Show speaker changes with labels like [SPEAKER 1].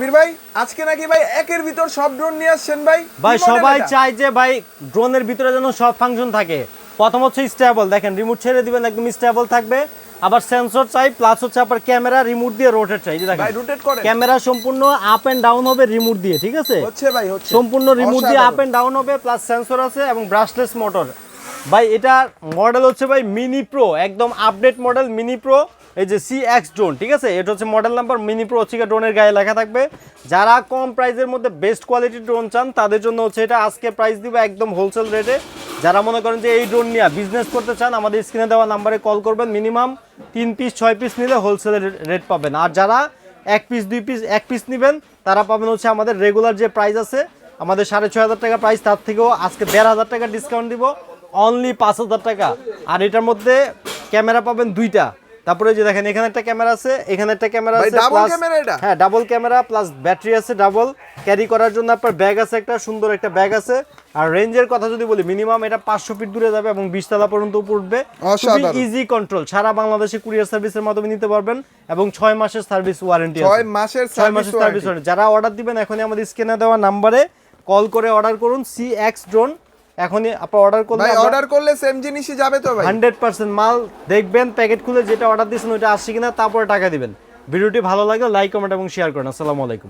[SPEAKER 1] বীর ভাই আজকে নাকি ভাই একের ভিতর সব ড্রোন নিয়ে আসছেন ভাই।
[SPEAKER 2] ভাই
[SPEAKER 1] কি model
[SPEAKER 2] সবাই
[SPEAKER 1] এটা?
[SPEAKER 2] চায় যে ভাই ড্রোনের ভিতরে যেন সব ফাংশন থাকে। প্রথম হচ্ছে স্টেবল, দেখেন রিমোট ছেড়ে দিবেন একদম স্টেবল থাকবে। আবার সেন্সর চাই, প্লাস হচ্ছে আপনার ক্যামেরা রিমোট দিয়ে রোটেট চাই। এই যে
[SPEAKER 1] ভাই
[SPEAKER 2] দেখেন
[SPEAKER 1] রোটেট করে
[SPEAKER 2] ক্যামেরা সম্পূর্ণ আপ এন্ড ডাউন হবে রিমোট দিয়ে, ঠিক আছে?
[SPEAKER 1] হচ্ছে ভাই হচ্ছে
[SPEAKER 2] সম্পূর্ণ রিমোট দিয়ে আপ
[SPEAKER 1] অসাধারণ।
[SPEAKER 2] এন্ড ডাউন হবে, প্লাস সেন্সর আছে এবং ব্রাশলেস মোটর। ভাই এটার মডেল হচ্ছে ভাই মিনি প্রো, একদম আপডেট মডেল মিনি প্রো। এই যে CX ড্রোন, ঠিক আছে? এটা হচ্ছে মডেল নাম্বার মিনি প্রো হচ্ছে ড্রোনের গায়ে লেখা থাকবে। যারা কম প্রাইসের মধ্যে বেস্ট কোয়ালিটির ড্রোন চান তাদের জন্য হচ্ছে এটা। আজকে প্রাইস দিব একদম হোলসেল রেটে। যারা মনে করেন যে এই ড্রোন নিয়ে বিজনেস করতে চান আমাদের স্ক্রিনে দেওয়া নাম্বারে কল করবেন। মিনিমাম 3 পিস 6 পিস নিলে হোলসেলের রেট পাবেন। আর যারা 1 পিস 2 পিস 1 পিস নেবেন তারা পাবেন হচ্ছে আমাদের রেগুলার যে প্রাইস আছে আমাদের 6500 টাকা প্রাইস, তার থেকেও আজকে 1500 টাকা ডিসকাউন্ট দিব, অনলি 5000 টাকা। আর এটার মধ্যে ক্যামেরা পাবেন দুইটা। তারপরে যে দেখেন এখানে একটা ক্যামেরা আছে, এখানে একটা ক্যামেরা
[SPEAKER 1] ভাই
[SPEAKER 2] আছে,
[SPEAKER 1] ডাবল
[SPEAKER 2] প্লাস
[SPEAKER 1] ক্যামেরা এটা
[SPEAKER 2] হ্যাঁ ডাবল ক্যামেরা প্লাস ব্যাটারি আছে ডাবল। ক্যারি করার জন্য আপনার ব্যাগ আছে, একটা সুন্দর একটা ব্যাগ আছে। আর রেঞ্জের কথা যদি বলি মিনিমাম এটা 500 ফিট দূরে যাবে এবং 20 তলা পর্যন্ত উপরে উঠবে। খুবই
[SPEAKER 1] অসাধারণ।
[SPEAKER 2] ইজি কন্ট্রোল, সারা বাংলাদেশে কুরিয়ার সার্ভিসের মাধ্যমে নিতে পারবেন এবং 6 মাসের সার্ভিস ওয়ারেন্টি আছে।
[SPEAKER 1] 6 মাসের
[SPEAKER 2] 6 মাসের সার্ভিস ওয়ারেন্টি। যারা অর্ডার দিবেন এখনই আমাদের স্ক্রিনে দেওয়া নম্বরে কল করে অর্ডার করুন। CX ড্রোন এখনই আপনি অর্ডার করলে
[SPEAKER 1] ভাই অর্ডার করলে সেম জিনিসই যাবে তো ভাই?
[SPEAKER 2] 100% মাল দেখবেন, প্যাকেট খুলে যেটা অর্ডার দিয়েছেন ওইটা আসছে কিনা, তারপরে টাকা দিবেন। ভিডিওটি ভালো লাগলে লাইক কমেন্ট এবং শেয়ার করুন। আসসালামু আলাইকুম।